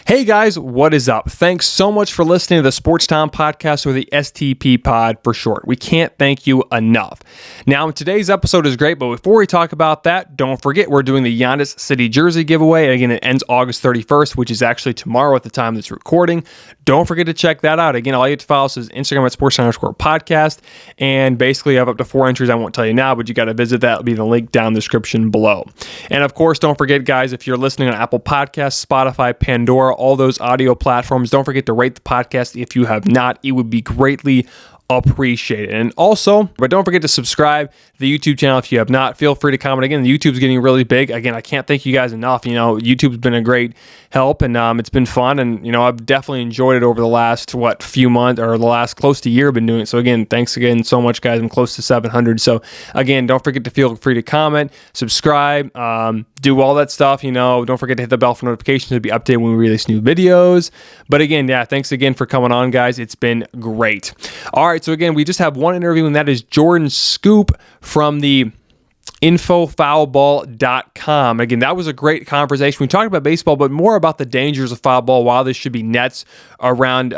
Hey guys, what is up? Thanks so much for listening to the Sports Town Podcast, or the STP Pod for short. We can't thank you enough. Now, today's episode is great, but before we talk about that, don't forget we're doing the Janus City Jersey giveaway. Again, it ends August 31st, which is actually tomorrow at the time of this recording. Don't forget to check that out. Again, all you have to follow us is Instagram at sports_podcast, and basically I have up to 4 entries. I won't tell you now, but you got to visit that. It'll be the link down in the description below. And of course, don't forget, guys, if you're listening on Apple Podcasts, Spotify, Pandora, all those audio platforms, don't forget to rate the podcast if you have not. It would be greatly appreciated. And also, but don't forget to subscribe to the YouTube channel if you have not. Feel free to comment. Again, the YouTube's getting really big. Again, I can't thank you guys enough. YouTube's been a great help, and it's been fun, and I've definitely enjoyed it over the last few months, or the last close to year I've been doing it. So again, thanks again so much, guys. I'm close to 700. So again, don't forget to feel free to comment, subscribe, do all that stuff. Don't forget to hit the bell for notifications to be updated when we release new videos. But again, yeah, thanks again for coming on, guys. It's been great. All right, so again, we just have one interview, and that is Jordan Skopp from the infofoulball.com. Again, that was a great conversation. We talked about baseball, but more about the dangers of foul ball, why there should be nets around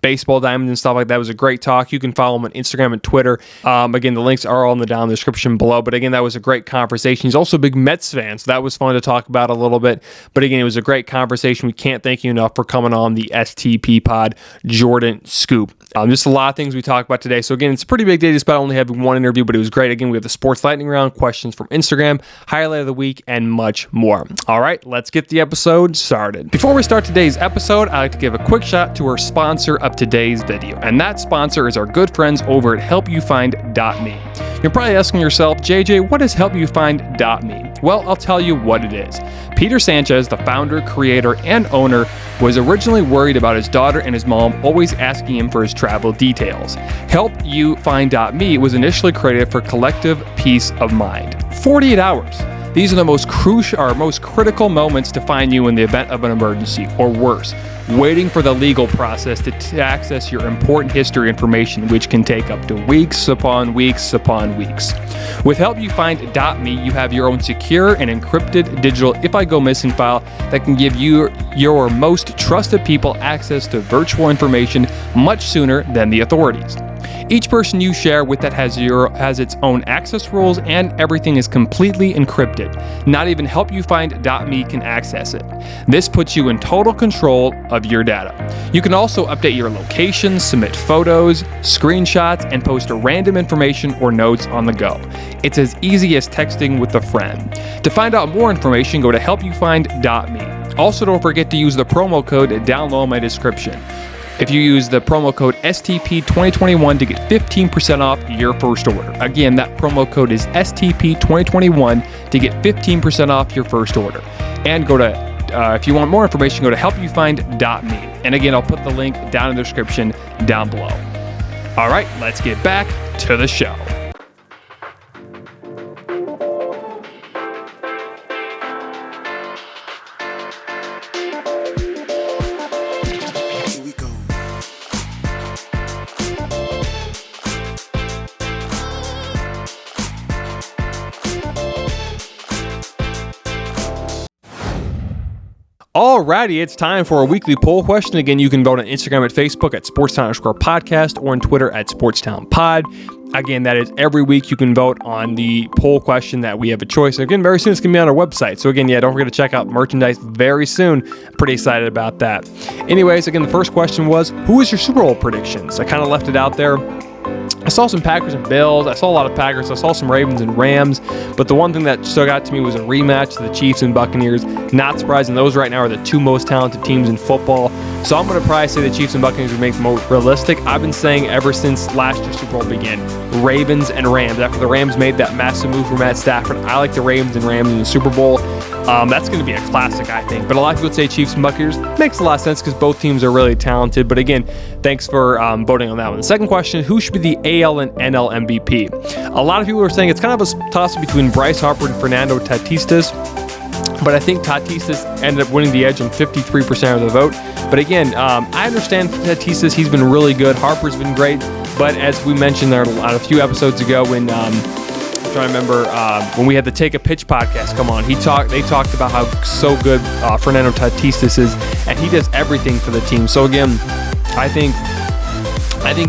baseball diamonds and stuff like that. It was a great talk. You can follow him on Instagram and Twitter. Again, the links are all down in the description below. But again, that was a great conversation. He's also a big Mets fan, so that was fun to talk about a little bit. But again, it was a great conversation. We can't thank you enough for coming on the STP pod, Jordan Skopp. Just a lot of things we talked about today. So again, it's a pretty big day despite only having one interview, but it was great. Again, we have the sports lightning round, questions from Instagram, highlight of the week, and much more. All right, let's get the episode started. Before we start today's episode, I'd like to give a quick shout to our sponsor of today's video, and that sponsor is our good friends over at helpyoufind.me. You're probably asking yourself, JJ, what is helpyoufind.me? Well, I'll tell you what it is. Peter Sanchez, the founder, creator, and owner, was originally worried about his daughter and his mom always asking him for his travel details. HelpYouFind.me was initially created for collective peace of mind. 48 hours. These are the most critical moments to find you in the event of an emergency, or worse, waiting for the legal process to access your important history information, which can take up to weeks upon weeks upon weeks. With HelpYouFind.me, you have your own secure and encrypted digital If I Go Missing file that can give you your most trusted people access to virtual information much sooner than the authorities. Each person you share with that has its own access rules, and everything is completely encrypted. Not even HelpYouFind.me can access it. This puts you in total control of your data. You can also update your location, submit photos, screenshots, and post random information or notes on the go. It's as easy as texting with a friend. To find out more information, go to HelpYouFind.me. Also, don't forget to use the promo code down below in my description. If you use the promo code STP2021 to get 15% off your first order. Again, that promo code is STP2021 to get 15% off your first order. And go to, if you want more information, go to helpyoufind.me. And again, I'll put the link down in the description down below. All right, let's get back to the show. Alrighty, it's time for a weekly poll question. Again, you can vote on Instagram and Facebook at Sportstown_podcast, or on Twitter at SportsTownPod. Again, that is every week you can vote on the poll question that we have a choice. Again, very soon it's going to be on our website. So again, don't forget to check out merchandise very soon. Pretty excited about that. Anyways, again, the first question was, who is your Super Bowl predictions? I kind of left it out there. I saw some Packers and Bills. I saw a lot of Packers. I saw some Ravens and Rams. But the one thing that stuck out to me was a rematch to the Chiefs and Buccaneers. Not surprising. Those right now are the two most talented teams in football. So I'm going to probably say the Chiefs and Buccaneers would make the most realistic. I've been saying ever since last year's Super Bowl began, Ravens and Rams. After the Rams made that massive move for Matt Stafford, I like the Ravens and Rams in the Super Bowl. That's going to be a classic, I think. But a lot of people would say Chiefs and Buccaneers. Makes a lot of sense because both teams are really talented. But again, thanks for voting on that one. The second question, who should be the AL and NL MVP? A lot of people are saying it's kind of a toss-up between Bryce Harper and Fernando Tatistas. But I think Tatistas ended up winning the edge on 53% of the vote. But again, I understand Tatistas. He's been really good. Harper's been great. But as we mentioned there a few episodes ago when trying to remember when we had the Take a Pitch podcast come on. They talked about how so good Fernando Tatis is, and he does everything for the team. So again, I think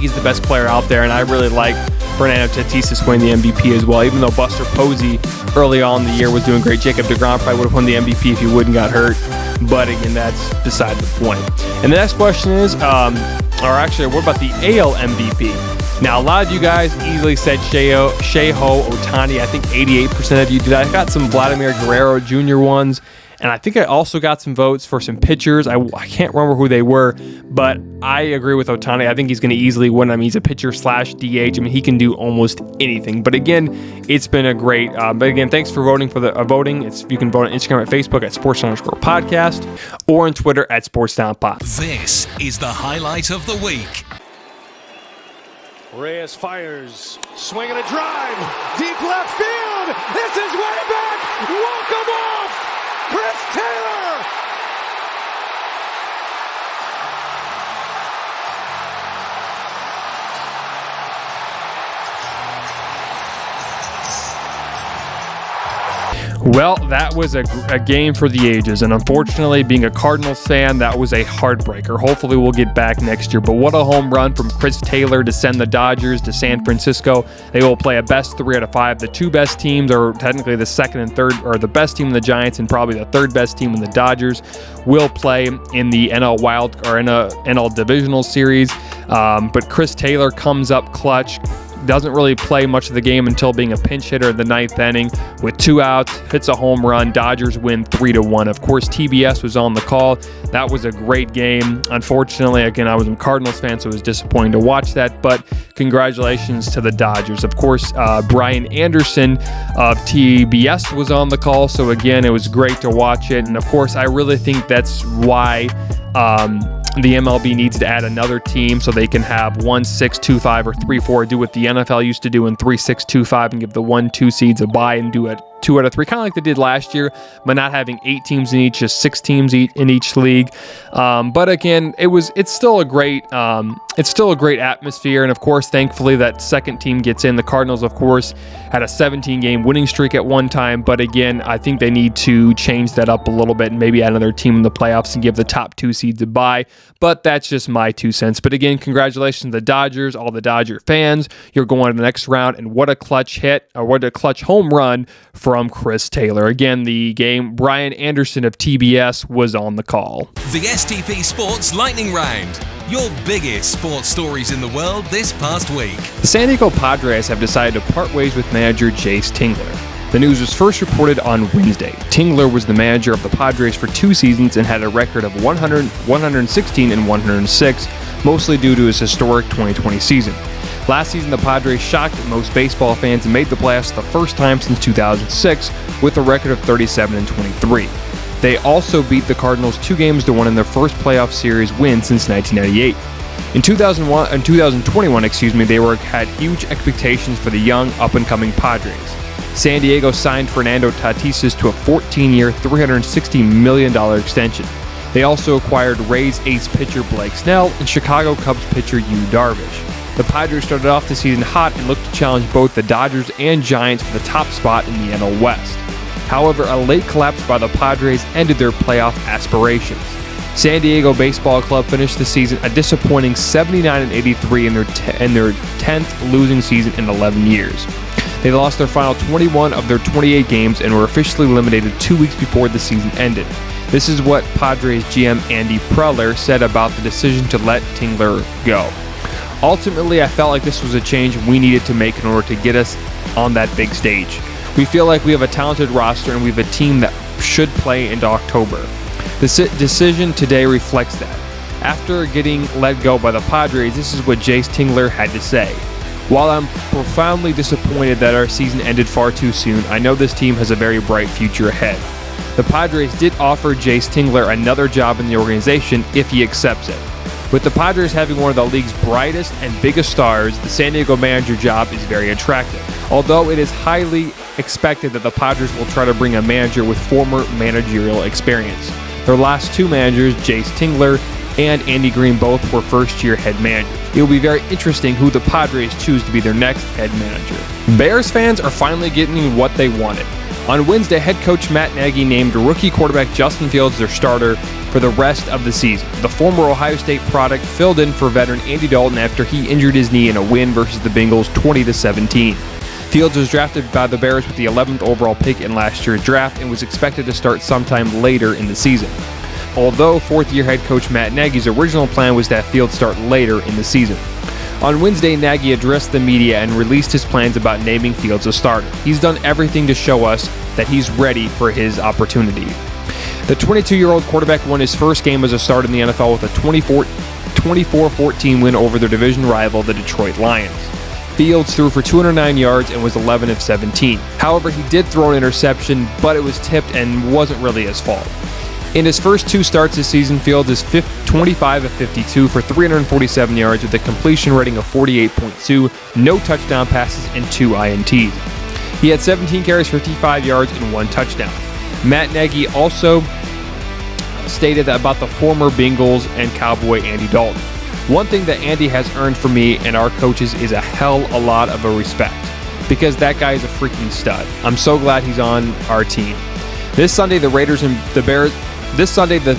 he's the best player out there, and I really like Fernando Tatis winning the MVP as well. Even though Buster Posey early on in the year was doing great, Jacob deGrom probably would have won the MVP if he wouldn't got hurt. But again, that's beside the point. And the next question is, what about the AL MVP? Now, a lot of you guys easily said Shohei Ohtani. I think 88% of you did. I got some Vladimir Guerrero Jr. ones, and I think I also got some votes for some pitchers. I can't remember who they were, but I agree with Ohtani. I think he's going to easily win. I mean, he's a pitcher / DH. I mean, he can do almost anything. But again, it's been a great. But again, thanks for voting for the voting. You can vote on Instagram, at Facebook at sports_podcast, or on Twitter at sports_pod. This is the highlight of the week. Reyes fires, swing and a drive, deep left field. This is way back. Walk him off. Chris Taylor! Well, that was a game for the ages, and unfortunately, being a Cardinals fan, that was a heartbreaker. Hopefully, we'll get back next year, but what a home run from Chris Taylor to send the Dodgers to San Francisco. They will play a best 3 out of 5. The two best teams are technically the second and third, or the best team in the Giants and probably the third best team in the Dodgers will play in the NL Divisional Series. But Chris Taylor comes up clutch. Doesn't really play much of the game until being a pinch hitter in the 9th inning with 2 outs, hits a home run. Dodgers win 3-1. Of course, TBS was on the call. That was a great game. Unfortunately, again, I was a Cardinals fan, so it was disappointing to watch that, but congratulations to the Dodgers. Of course, Brian Anderson of TBS was on the call, so again, it was great to watch it. And of course, I really think that's why the MLB needs to add another team so they can have 1-6-2-5 or 3-4, do what the NFL used to do in 3-6-2-5 and give the 1-2 seeds a bye and do it 2 out of 3, kind of like they did last year, but not having 8 teams in each, just 6 teams in each league. But again, it's still a great atmosphere, and of course, thankfully, that second team gets in. The Cardinals, of course, had a 17-game winning streak at one time, but again, I think they need to change that up a little bit and maybe add another team in the playoffs and give the top 2 seeds a bye. But that's just my 2 cents. But again, congratulations to the Dodgers, all the Dodger fans. You're going to the next round, and what a clutch hit, or what a clutch home run from Chris Taylor. Again, the game, Brian Anderson of TBS was on the call. The STP Sports Lightning Round. Your biggest sports stories in the world this past week. The San Diego Padres have decided to part ways with manager Jace Tingler. The news was first reported on Wednesday. Tingler was the manager of the Padres for 2 seasons and had a record of 100, 116, and 106, mostly due to his historic 2020 season. Last season, the Padres shocked most baseball fans and made the playoffs the first time since 2006 with a record of 37 and 23. They also beat the Cardinals 2-1 in their first playoff series win since 1998. In 2021, they had huge expectations for the young, up-and-coming Padres. San Diego signed Fernando Tatis to a 14-year, $360 million extension. They also acquired Rays ace pitcher Blake Snell and Chicago Cubs pitcher Yu Darvish. The Padres started off the season hot and looked to challenge both the Dodgers and Giants for the top spot in the NL West. However, a late collapse by the Padres ended their playoff aspirations. San Diego Baseball Club finished the season a disappointing 79-83 in their 10th losing season in 11 years. They lost their final 21 of their 28 games and were officially eliminated 2 weeks before the season ended. This is what Padres GM Andy Preller said about the decision to let Tingler go. Ultimately, I felt like this was a change we needed to make in order to get us on that big stage. We feel like we have a talented roster and we have a team that should play into October. The decision today reflects that. After getting let go by the Padres, this is what Jace Tingler had to say. While I'm profoundly disappointed that our season ended far too soon, I know this team has a very bright future ahead. The Padres did offer Jace Tingler another job in the organization if he accepts it. With the Padres having one of the league's brightest and biggest stars, the San Diego manager job is very attractive. Although it is highly expected that the Padres will try to bring a manager with former managerial experience. Their last 2 managers, Jace Tingler and Andy Green, both were first-year head managers. It will be very interesting who the Padres choose to be their next head manager. Bears fans are finally getting what they wanted. On Wednesday, head coach Matt Nagy named rookie quarterback Justin Fields their starter for the rest of the season. The former Ohio State product filled in for veteran Andy Dalton after he injured his knee in a win versus the Bengals 20-17. Fields was drafted by the Bears with the 11th overall pick in last year's draft and was expected to start sometime later in the season. Although fourth-year head coach Matt Nagy's original plan was that Fields start later in the season. On Wednesday, Nagy addressed the media and released his plans about naming Fields a starter. He's done everything to show us that he's ready for his opportunity. The 22-year-old quarterback won his first game as a starter in the NFL with a 24-14 win over their division rival, the Detroit Lions. Fields threw for 209 yards and was 11 of 17. However, he did throw an interception, but it was tipped and wasn't really his fault. In his first two starts this season, Fields is 25 of 52 for 347 yards with a completion rating of 48.2, no touchdown passes, and 2 INTs. He had 17 carries for 55 yards and 1 touchdown. Matt Nagy also stated that about the former Bengals and Cowboy Andy Dalton. One thing that Andy has earned from me and our coaches is a hell a lot of a respect, because that guy is a freaking stud. I'm so glad he's on our team. This Sunday, the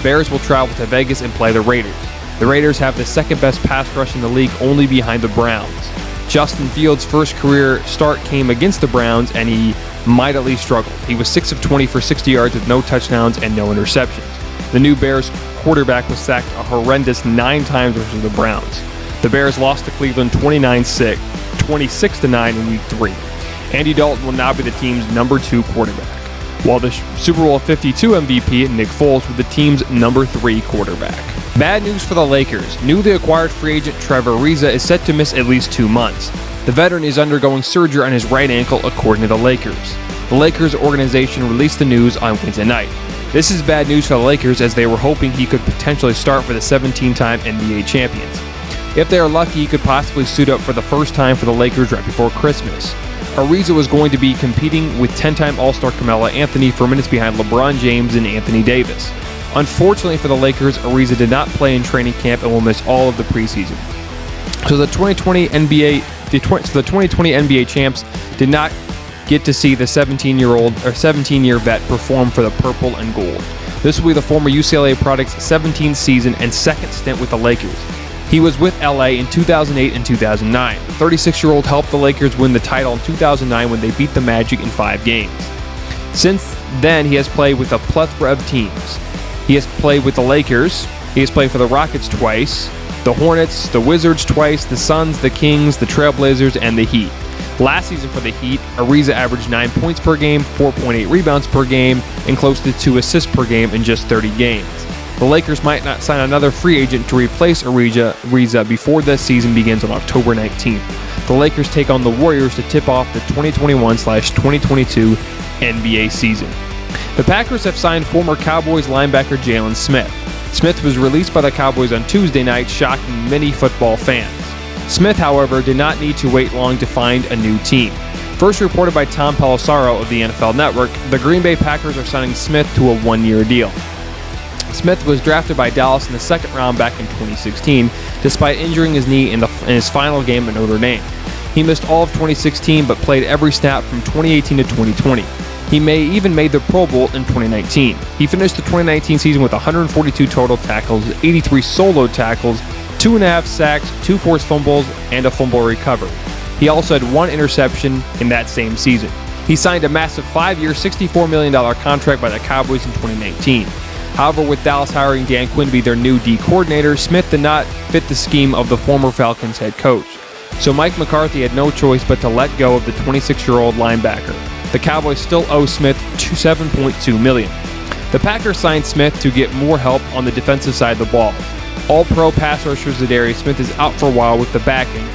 Bears will travel to Vegas and play the Raiders. The Raiders have the second best pass rush in the league, only behind the Browns. Justin Fields' first career start came against the Browns, and he mightily struggled. He was 6 of 20 for 60 yards with no touchdowns and no interceptions. The new Bears quarterback was sacked a horrendous 9 times versus the Browns. The Bears lost to Cleveland 26-9 in Week 3. Andy Dalton will now be the team's number 2 quarterback, while the Super Bowl 52 MVP, Nick Foles, was the team's number 3 quarterback. Bad news for the Lakers. Newly acquired free agent Trevor Ariza is set to miss at least 2 months. The veteran is undergoing surgery on his right ankle, according to the Lakers. The Lakers organization released the news on Wednesday night. This is bad news for the Lakers, as they were hoping he could potentially start for the 17-time NBA champions. If they are lucky, he could possibly suit up for the first time for the Lakers right before Christmas. Ariza was going to be competing with 10-time All-Star Carmelo Anthony for minutes behind LeBron James and Anthony Davis. Unfortunately for the Lakers, Ariza did not play in training camp and will miss all of the preseason. So the 2020 NBA champs did not get to see the 17-year vet perform for the purple and gold. This will be the former UCLA product's 17th season and second stint with the Lakers. He was with LA in 2008 and 2009. The 36-year-old helped the Lakers win the title in 2009 when they beat the Magic in 5 games. Since then, he has played with a plethora of teams. He has played with the Lakers. He has played for the Rockets twice, the Hornets, the Wizards twice, the Suns, the Kings, the Trailblazers, and the Heat. Last season for the Heat, Ariza averaged 9 points per game, 4.8 rebounds per game, and close to 2 assists per game in just 30 games. The Lakers might not sign another free agent to replace Ariza before the season begins on October 19th. The Lakers take on the Warriors to tip off the 2021/2022 NBA season. The Packers have signed former Cowboys linebacker Jalen Smith. Smith was released by the Cowboys on Tuesday night, shocking many football fans. Smith, however, did not need to wait long to find a new team. First reported by Tom Pelissero of the NFL Network, the Green Bay Packers are signing Smith to a 1-year deal. Smith was drafted by Dallas in the second round back in 2016, despite injuring his knee in his final game at Notre Dame. He missed all of 2016, but played every snap from 2018 to 2020. He even made the Pro Bowl in 2019. He finished the 2019 season with 142 total tackles, 83 solo tackles, 2.5 sacks, 2 forced fumbles, and a fumble recovery. He also had 1 interception in that same season. He signed a massive 5-year, $64 million contract by the Cowboys in 2019. However, with Dallas hiring Dan Quinn to be their new D coordinator, Smith did not fit the scheme of the former Falcons head coach. So Mike McCarthy had no choice but to let go of the 26-year-old linebacker. The Cowboys still owe Smith $7.2 million. The Packers signed Smith to get more help on the defensive side of the ball. All-pro pass rusher Zadarius Smith is out for a while with the back injury.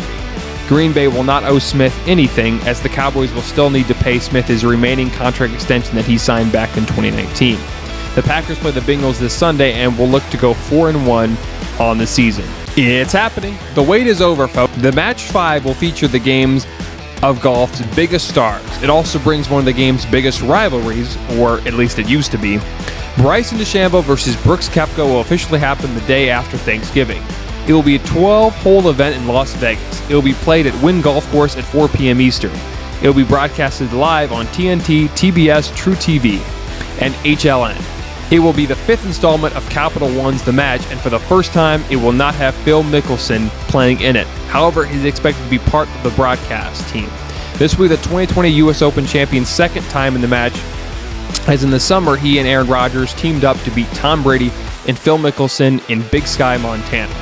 Green Bay will not owe Smith anything, as the Cowboys will still need to pay Smith his remaining contract extension that he signed back in 2019. The Packers play the Bengals this Sunday and will look to go 4-1 on the season. It's happening. The wait is over, folks. The Match 5 will feature the games of golf's biggest stars. It also brings one of the game's biggest rivalries, or at least it used to be. Bryson Chambeau versus Brooks Capco will officially happen the day after Thanksgiving. It will be a 12-hole event in Las Vegas. It will be played at Wynn Golf Course at 4 p.m. Eastern. It will be broadcasted live on TNT, TBS, True TV, and HLN. It will be the 5th installment of Capital One's The Match, and for the first time, it will not have Phil Mickelson playing in it. However, he's expected to be part of the broadcast team. This will be the 2020 U.S. Open champion's second time in the match, as in the summer, he and Aaron Rodgers teamed up to beat Tom Brady and Phil Mickelson in Big Sky, Montana.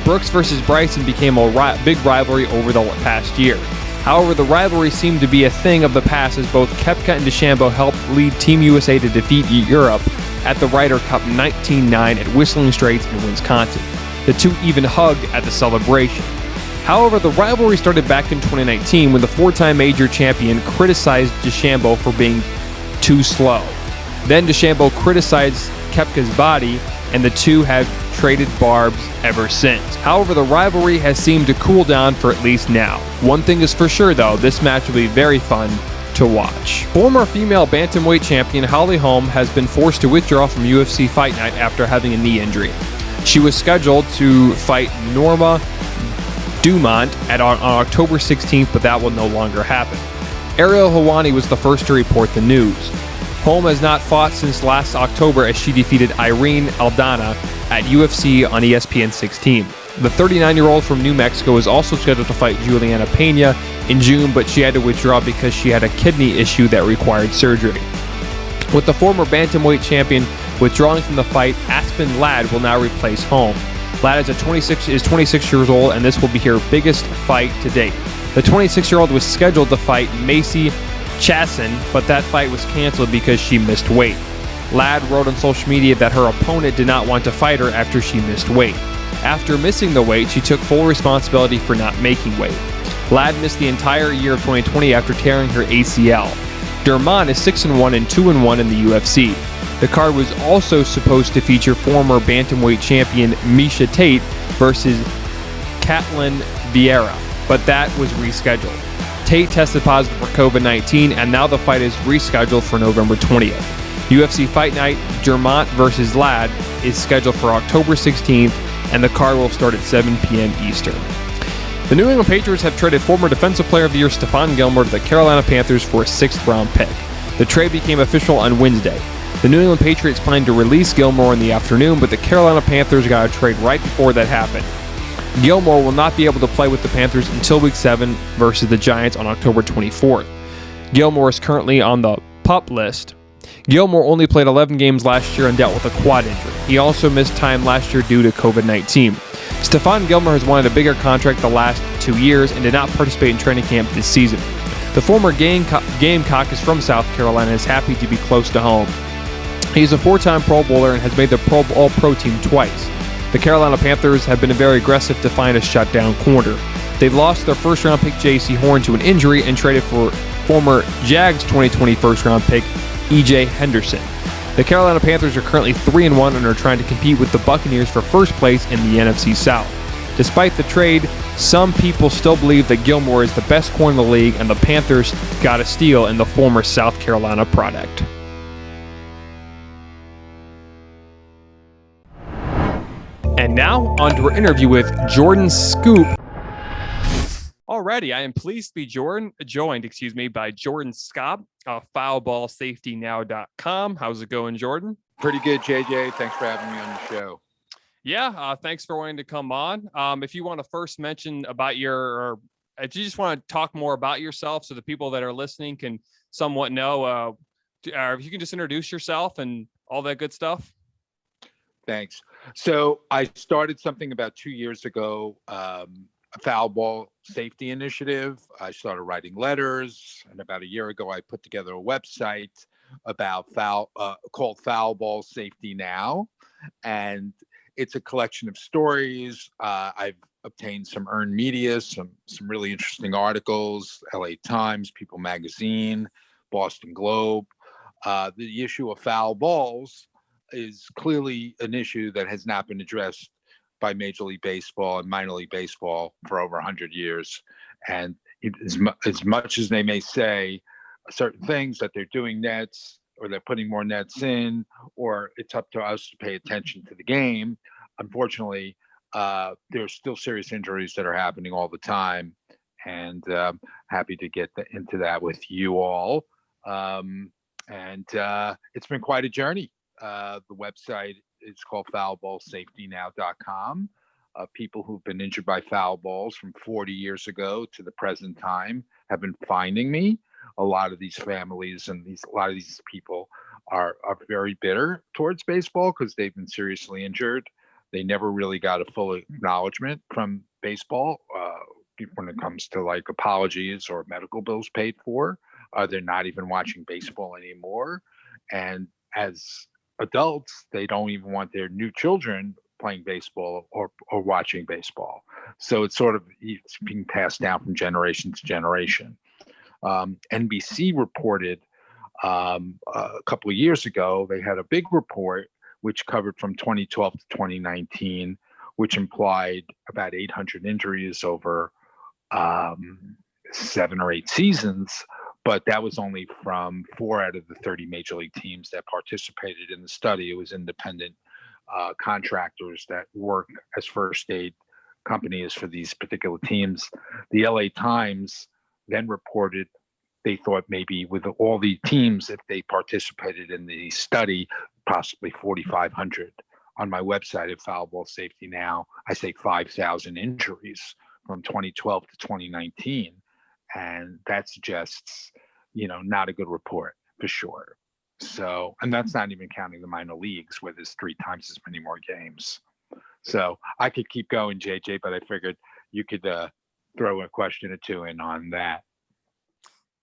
Brooks versus Bryson became a big rivalry over the past year. However, the rivalry seemed to be a thing of the past, as both Koepka and Chambeau helped lead Team USA to defeat Europe at the Ryder Cup 19-9 at Whistling Straits in Wisconsin. The two even hugged at the celebration. However, the rivalry started back in 2019 when the four-time major champion criticized DeChambeau for being too slow. Then DeChambeau criticized Koepka's body, and the two have traded barbs ever since. However, the rivalry has seemed to cool down for at least now. One thing is for sure though, this match will be very fun to watch. Former female bantamweight champion Holly Holm has been forced to withdraw from UFC Fight Night after having a knee injury. She was scheduled to fight Norma Dumont on October 16th, but that will no longer happen. Ariel Helwani was the first to report the news. Holm has not fought since last October as she defeated Irene Aldana at UFC on ESPN 16. The 39-year-old from New Mexico is also scheduled to fight Juliana Pena in June, but she had to withdraw because she had a kidney issue that required surgery. With the former bantamweight champion withdrawing from the fight, Aspen Ladd will now replace Holm. Ladd is 26 years old, and this will be her biggest fight to date. The 26-year-old was scheduled to fight Macy Chasson, but that fight was canceled because she missed weight. Ladd wrote on social media that her opponent did not want to fight her after she missed weight. After missing the weight, she took full responsibility for not making weight. Ladd missed the entire year of 2020 after tearing her ACL. Dermont is 6-1 and 2-1 in the UFC. The card was also supposed to feature former bantamweight champion Miesha Tate versus Katlyn Vieira, but that was rescheduled. Tate tested positive for COVID-19, and now the fight is rescheduled for November 20th. UFC Fight Night, Dermont versus Ladd, is scheduled for October 16th, and the card will start at 7 p.m. Eastern. The New England Patriots have traded former Defensive Player of the Year Stefan Gilmore to the Carolina Panthers for a 6th-round pick. The trade became official on Wednesday. The New England Patriots planned to release Gilmore in the afternoon, but the Carolina Panthers got a trade right before that happened. Gilmore will not be able to play with the Panthers until Week 7 versus the Giants on October 24th. Gilmore is currently on the PUP list. Gilmore only played 11 games last year and dealt with a quad injury. He also missed time last year due to COVID-19. Stefan Gilmore has wanted a bigger contract the last 2 years and did not participate in training camp this season. The former Gamecock is from South Carolina and is happy to be close to home. He's a 4-time Pro Bowler and has made the All-Pro team twice. The Carolina Panthers have been very aggressive to find a shutdown corner. They've lost their first-round pick J.C. Horn to an injury and traded for former Jags 2020 first-round pick E.J. Henderson. The Carolina Panthers are currently 3-1 and are trying to compete with the Buccaneers for first place in the NFC South. Despite the trade, some people still believe that Gilmore is the best corner in the league, and the Panthers got a steal in the former South Carolina product. And now, on to our interview with Jordan Skopp. Alrighty, I am pleased to be joined by Jordan Skopp of foulballsafetynow.com. How's it going, Jordan? Pretty good, JJ. Thanks for having me on the show. Yeah, thanks for wanting to come on. If you want to first mention about if you just want to talk more about yourself so the people that are listening can somewhat know, if you can just introduce yourself and all that good stuff. Thanks. So I started something about 2 years ago, a foul ball safety initiative. I started writing letters, and about a year ago, I put together a website about called Foul Ball Safety Now, and it's a collection of stories. I've obtained some earned media, some really interesting articles, LA Times, People Magazine, Boston Globe. The issue of foul balls is clearly an issue that has not been addressed by Major League Baseball and minor league baseball for over 100 years. And as much as they may say certain things that they're doing nets or they're putting more nets in, or it's up to us to pay attention to the game, unfortunately, there's still serious injuries that are happening all the time, and happy to get into that with you all. And it's been quite a journey. The website is called foulballsafetynow.com. People who've been injured by foul balls from 40 years ago to the present time have been finding me. A lot of these families and a lot of these people are very bitter towards baseball because they've been seriously injured. They never really got a full acknowledgement from baseball when it comes to like apologies or medical bills paid for. They're not even watching baseball anymore. And as adults, they don't even want their new children playing baseball or watching baseball. So it's being passed down from generation to generation. NBC reported a couple of years ago, they had a big report which covered from 2012 to 2019, which implied about 800 injuries over 7 or 8 seasons. But that was only from 4 out of the 30 major league teams that participated in the study. It was independent contractors that work as first aid companies for these particular teams. The LA Times then reported they thought maybe with all the teams, if they participated in the study, possibly 4,500. On my website at Foul Ball Safety Now, I say 5,000 injuries from 2012 to 2019. And that suggests, not a good report for sure. So, and that's not even counting the minor leagues where there's 3 times as many more games. So I could keep going, JJ, but I figured you could throw a question or two in on that.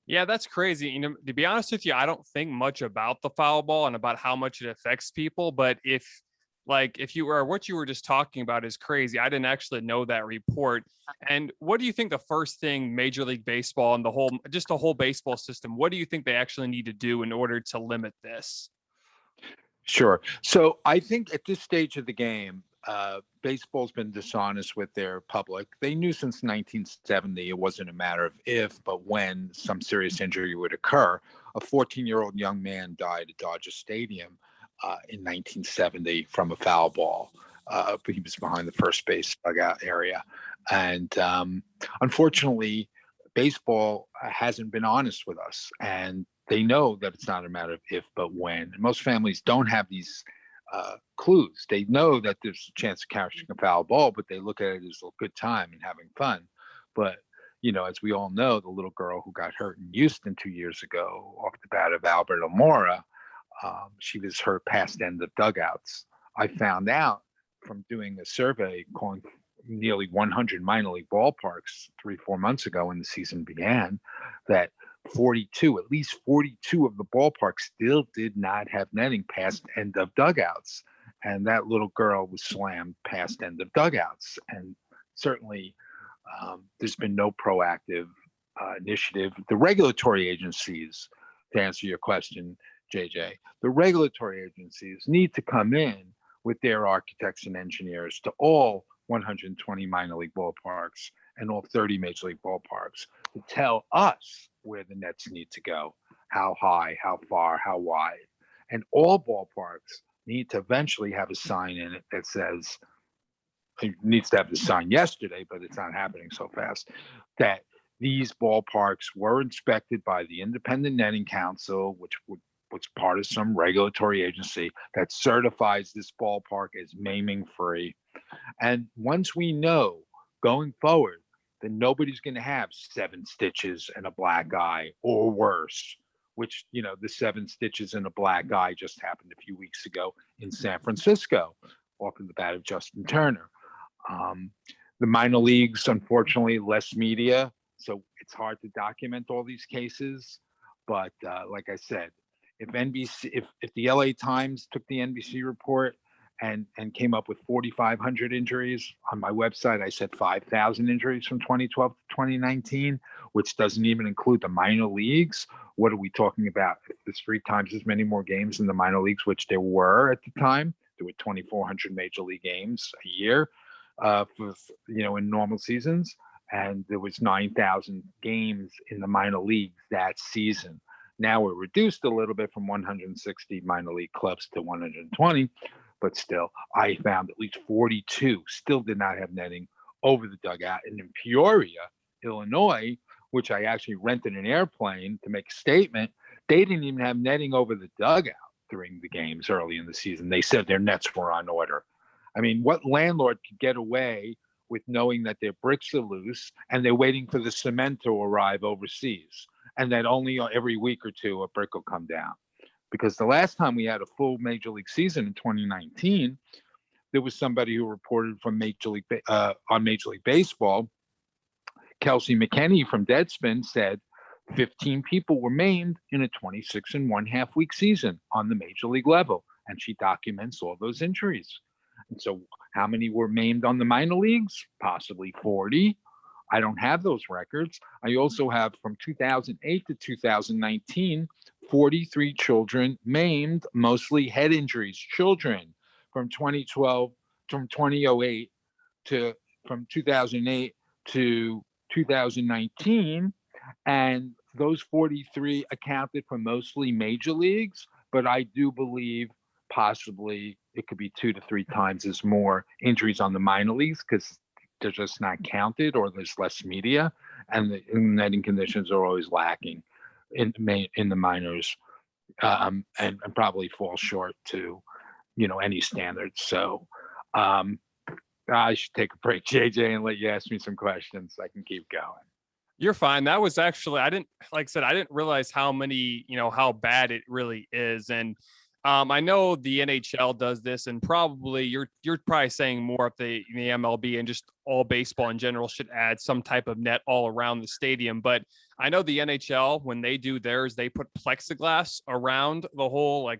Yeah, that's crazy. To be honest with you, I don't think much about the foul ball and about how much it affects people. But if you were, what you were just talking about is crazy. I didn't actually know that report. And what do you think the first thing Major League Baseball and the whole baseball system, what do you think they actually need to do in order to limit this? Sure. So I think at this stage of the game, baseball's been dishonest with their public. They knew since 1970 it wasn't a matter of if, but when some serious injury would occur. A 14-year-old young man died at Dodger Stadium in 1970 from a foul ball. But he was behind the first base dugout area. And unfortunately, baseball hasn't been honest with us. And they know that it's not a matter of if, but when. And most families don't have these clues. They know that there's a chance of catching a foul ball, but they look at it as a good time and having fun. But, as we all know, the little girl who got hurt in Houston 2 years ago off the bat of Albert Almora, she was hurt past end of dugouts. I found out from doing a survey calling nearly 100 minor league ballparks 3-4 months ago when the season began, that at least 42 of the ballparks still did not have netting past end of dugouts. And that little girl was slammed past end of dugouts. And certainly there's been no proactive initiative. The regulatory agencies, to answer your question, JJ, the regulatory agencies need to come in with their architects and engineers to all 120 minor league ballparks and all 30 major league ballparks to tell us where the nets need to go, how high, how far, how wide. And all ballparks need to eventually have a sign in it that says, it needs to have the sign yesterday, but it's not happening so fast, that these ballparks were inspected by the Independent Netting Council, which was part of some regulatory agency that certifies this ballpark as maiming free. And once we know going forward, then nobody's going to have 7 stitches and a black eye or worse, which, the 7 stitches and a black eye just happened a few weeks ago in San Francisco off of the bat of Justin Turner. The minor leagues, unfortunately, less media, so it's hard to document all these cases. But like I said, if the LA Times took the NBC report and came up with 4,500 injuries. On my website, I said 5,000 injuries from 2012 to 2019, which doesn't even include the minor leagues. What are we talking about? There's 3 times as many more games in the minor leagues, which there were at the time. There were 2,400 major league games a year, in normal seasons, and there was 9,000 games in the minor leagues that season. Now we're reduced a little bit from 160 minor league clubs to 120. but still, I found at least 42 still did not have netting over the dugout. And in Peoria, Illinois, which I actually rented an airplane to make a statement, they didn't even have netting over the dugout during the games early in the season. They said their nets were on order. I mean, what landlord could get away with knowing that their bricks are loose and they're waiting for the cement to arrive overseas, and that only every week or two a brick will come down? Because the last time we had a full Major League season in 2019, there was somebody who reported from on Major League Baseball. Kelsey McKinney from Deadspin said 15 people were maimed in a 26 and 1/2 week season on the Major League level, and she documents all those injuries. And so how many were maimed on the minor leagues? Possibly 40. I don't have those records. I also have from 2008 to 2019, 43 children maimed, mostly head injuries. Children from 2008 from 2008 to 2019, and those 43 accounted for mostly major leagues, but I do believe possibly it could be 2 to 3 times as more injuries on the minor leagues because they're just not counted, or there's less media, and the netting conditions are always lacking in the minors, and probably fall short to any standards. So I should take a break, JJ, and let you ask me some questions. I can keep going. You're fine. That was actually, I didn't realize how many, how bad it really is. And I know the NHL does this, and probably you're probably saying more if the MLB and just all baseball in general should add some type of net all around the stadium. But I know the NHL, when they do theirs, they put plexiglass around the whole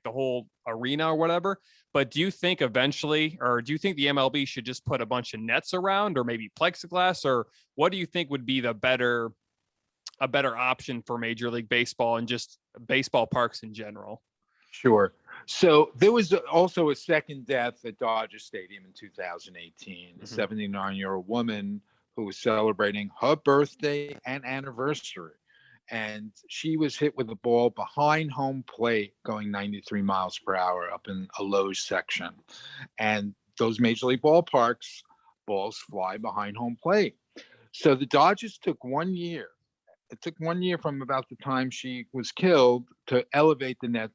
arena or whatever. But do you think eventually, or do you think the MLB should just put a bunch of nets around, or maybe plexiglass, or what do you think would be a better option for Major League Baseball and just baseball parks in general? Sure. So there was also a second death at Dodger Stadium in 2018, a 79-year-old woman who was celebrating her birthday and anniversary. And she was hit with a ball behind home plate going 93 miles per hour up in a low section. And those Major League ballparks, balls fly behind home plate. So the Dodgers took 1 year. It took 1 year from about the time she was killed to elevate the net,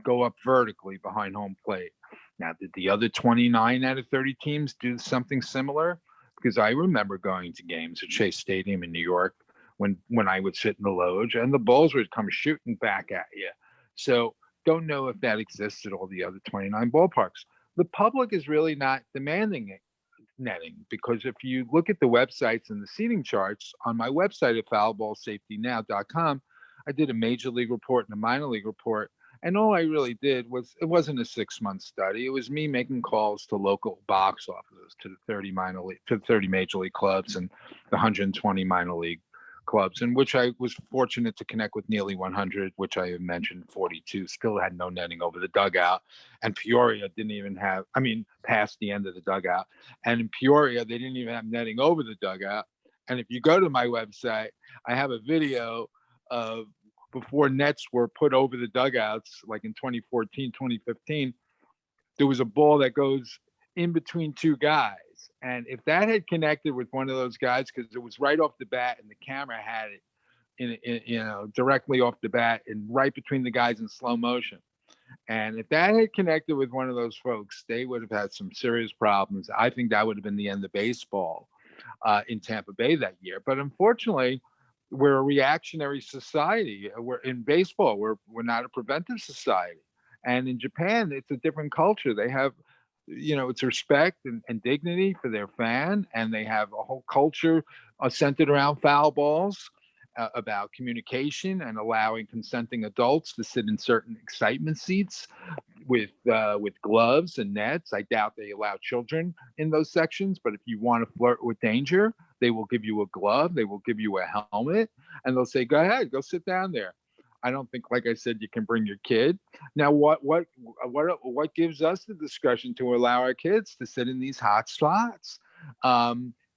go up vertically behind home plate. Now, did the other 29 out of 30 teams do something similar? Because I remember going to games at Shea Stadium in New York when I would sit in the loge and the balls would come shooting back at you. So don't know if that exists at all the other 29 ballparks. The public is really not demanding it, netting, because if you look at the websites and the seating charts on my website at foulballsafetynow.com, I did a major league report and a minor league report. And all I really did was, it wasn't a 6-month study. It was me making calls to local box offices, to the 30 major league clubs and the 120 minor league clubs, in which I was fortunate to connect with nearly 100, which I have mentioned. 42 still had no netting over the dugout, and Peoria didn't even have, past the end of the dugout. And in Peoria, they didn't even have netting over the dugout. And if you go to my website, I have a video of before nets were put over the dugouts, like in 2014, 2015, there was a ball that goes in between two guys. And if that had connected with one of those guys, because it was right off the bat and the camera had it directly off the bat and right between the guys in slow motion. And if that had connected with one of those folks, they would have had some serious problems. I think that would have been the end of baseball in Tampa Bay that year. But unfortunately, we're a reactionary society. We're in baseball. We're not a preventive society. And in Japan, it's a different culture. They have, it's respect and dignity for their fan. And they have a whole culture centered around foul balls, about communication and allowing consenting adults to sit in certain excitement seats with gloves and nets. I doubt they allow children in those sections, but if you want to flirt with danger, they will give you a glove, they will give you a helmet, and they'll say, go ahead, go sit down there. I don't think, like I said, you can bring your kid. Now, what gives us the discretion to allow our kids to sit in these hot spots?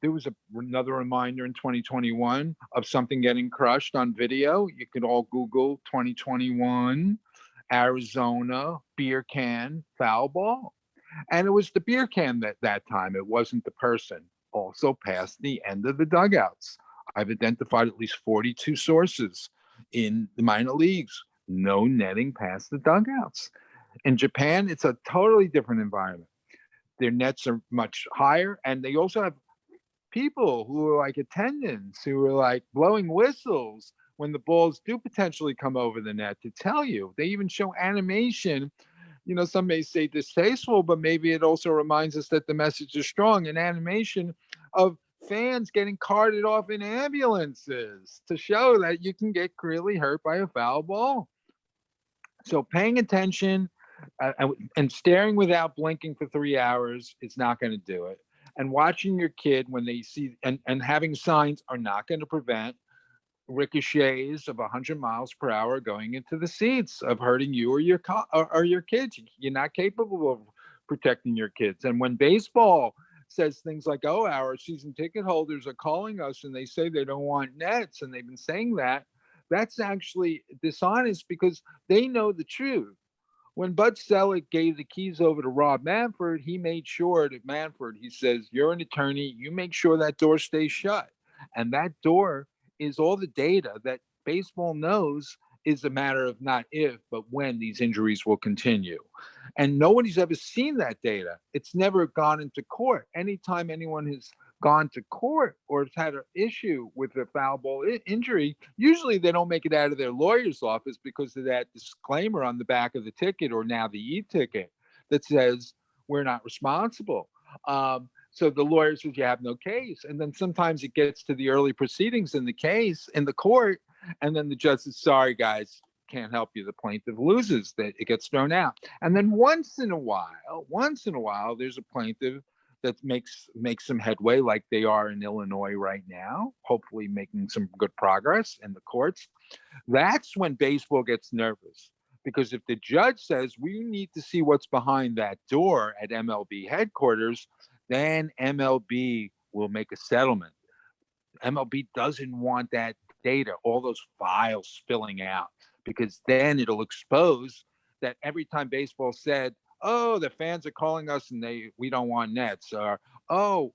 There was another reminder in 2021 of something getting crushed on video. You could all Google 2021 Arizona beer can foul ball. And it was the beer can that time. It wasn't the person. Also past the end of the dugouts. I've identified at least 42 sources in the minor leagues. No netting past the dugouts. In Japan, it's a totally different environment. Their nets are much higher, and they also have people who are like attendants who are like blowing whistles when the balls do potentially come over the net to tell you. They even show animation. Some may say distasteful, but maybe it also reminds us that the message is strong. An animation of fans getting carted off in ambulances to show that you can get really hurt by a foul ball. So paying attention and staring without blinking for 3 hours is not going to do it. And watching your kid when they see and having signs are not going to prevent ricochets of 100 miles per hour going into the seats of hurting you or your kids. You're not capable of protecting your kids. And when baseball says things like, oh, our season ticket holders are calling us and they say they don't want nets, and they've been saying that's actually dishonest because they know the truth. When Bud Selleck gave the keys over to Rob Manfred, he made sure that Manfred, he says, you're an attorney, you make sure that door stays shut. And that door is all the data that baseball knows is a matter of not if, but when these injuries will continue. And nobody's ever seen that data. It's never gone into court. Anytime anyone has gone to court or has had an issue with a foul ball injury, usually they don't make it out of their lawyer's office because of that disclaimer on the back of the ticket, or now the e-ticket, that says we're not responsible. So the lawyer says you have no case. And then sometimes it gets to the early proceedings in the case, in the court, and then the judge says, sorry, guys, can't help you. The plaintiff loses, that it gets thrown out. And then once in a while, there's a plaintiff that makes some headway, like they are in Illinois right now, hopefully making some good progress in the courts. That's when baseball gets nervous. Because if the judge says we need to see what's behind that door at MLB headquarters, then MLB will make a settlement. MLB doesn't want that data, all those files spilling out, because then it'll expose that every time baseball said, oh, the fans are calling us and we don't want nets, or, oh,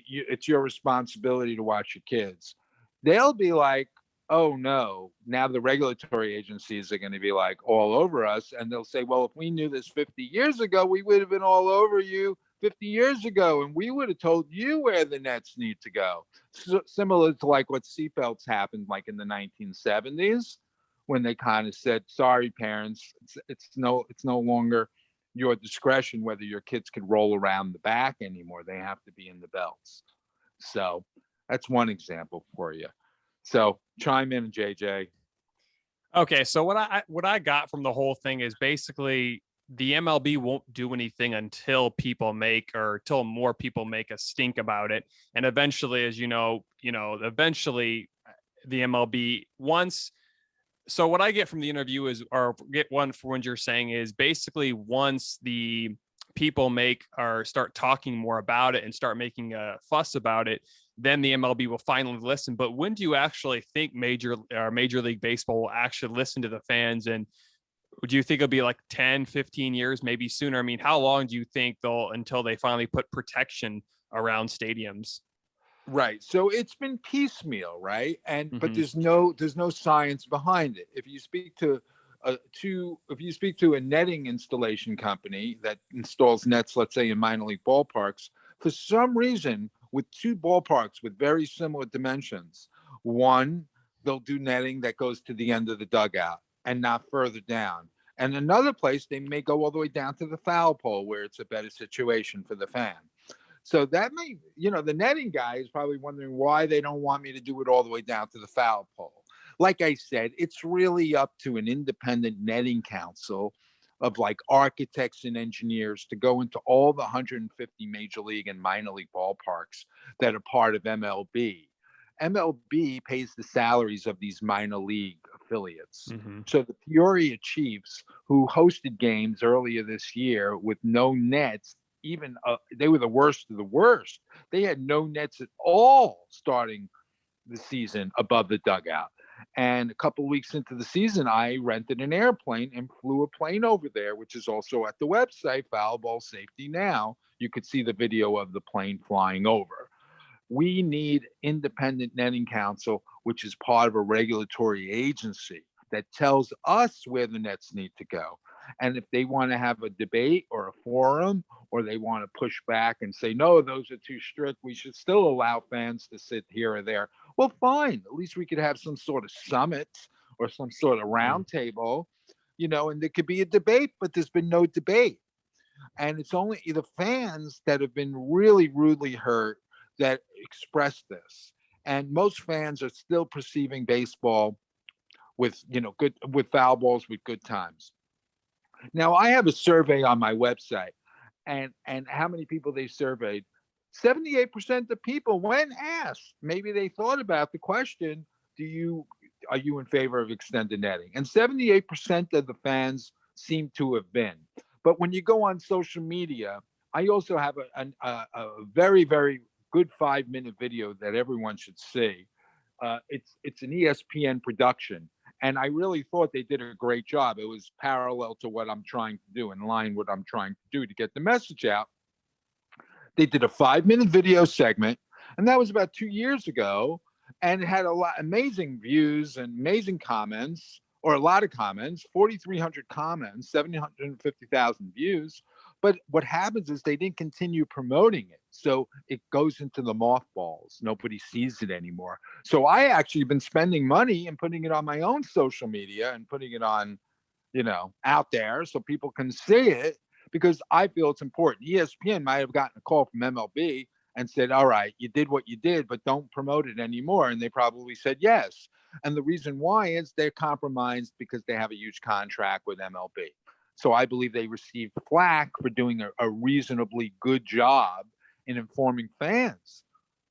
it's your responsibility to watch your kids. They'll be like, oh, no, now the regulatory agencies are going to be like all over us. And they'll say, well, if we knew this 50 years ago, we would have been all over you 50 years ago, and we would have told you where the nets need to go. So, similar to like what seatbelts happened like in the 1970s, when they kind of said, sorry, parents, it's no longer your discretion whether your kids could roll around the back anymore. They have to be in the belts. So that's one example for you. So chime in, JJ. Okay, so what I got from the whole thing is basically the MLB won't do anything until until more people make a stink about it. And eventually, as eventually the MLB once. So what I get from the interview is, or get one for what you're saying is basically once the people start talking more about it and start making a fuss about it, then the MLB will finally listen. But when do you actually think Major League Baseball will actually listen to the fans? And do you think it'll be like 10, 15 years, maybe sooner? I mean, how long do you think until they finally put protection around stadiums? Right. So it's been piecemeal, right? But there's no science behind it. If you speak to a netting installation company that installs nets, let's say in minor league ballparks, for some reason, with two ballparks with very similar dimensions, one, they'll do netting that goes to the end of the dugout and not further down. And another place, they may go all the way down to the foul pole where it's a better situation for the fan. So that may, the netting guy is probably wondering why they don't want me to do it all the way down to the foul pole. Like I said, it's really up to an independent netting council of like architects and engineers to go into all the 150 major league and minor league ballparks that are part of MLB. MLB pays the salaries of these minor league affiliates. So the Peoria Chiefs, who hosted games earlier this year with no nets, they were the worst of the worst. They had no nets at all starting the season above the dugout. And a couple of weeks into the season, I rented an airplane and flew a plane over there, which is also at the website, Foul Ball Safety Now. You could see the video of the plane flying over. We need independent netting counsel, which is part of a regulatory agency that tells us where the nets need to go. And if they want to have a debate or a forum, or they want to push back and say, no, those are too strict, we should still allow fans to sit here or there. Well, fine. At least we could have some sort of summit or some sort of roundtable, and there could be a debate, but there's been no debate. And it's only the fans that have been really rudely hurt that express this. And most fans are still perceiving baseball with, good, with foul balls, with good times. Now, I have a survey on my website, and how many people they surveyed. 78% of people, when asked, maybe they thought about the question, are you in favor of extended netting? And 78% of the fans seem to have been. But when you go on social media, I also have a very, very good 5-minute video that everyone should see. It's an ESPN production, and I really thought they did a great job. It was parallel to what I'm trying to do, in line with what I'm trying to do to get the message out. They did a 5-minute video segment, and that was about 2 years ago, and it had amazing views and amazing comments, or a lot of comments, 4,300 comments, 750,000 views. But what happens is they didn't continue promoting it. So it goes into the mothballs. Nobody sees it anymore. So I actually been spending money and putting it on my own social media and putting it on, out there so people can see it, because I feel it's important. ESPN might have gotten a call from MLB and said, all right, you did what you did, but don't promote it anymore. And they probably said yes. And the reason why is they're compromised because they have a huge contract with MLB. So I believe they received flack for doing a reasonably good job in informing fans.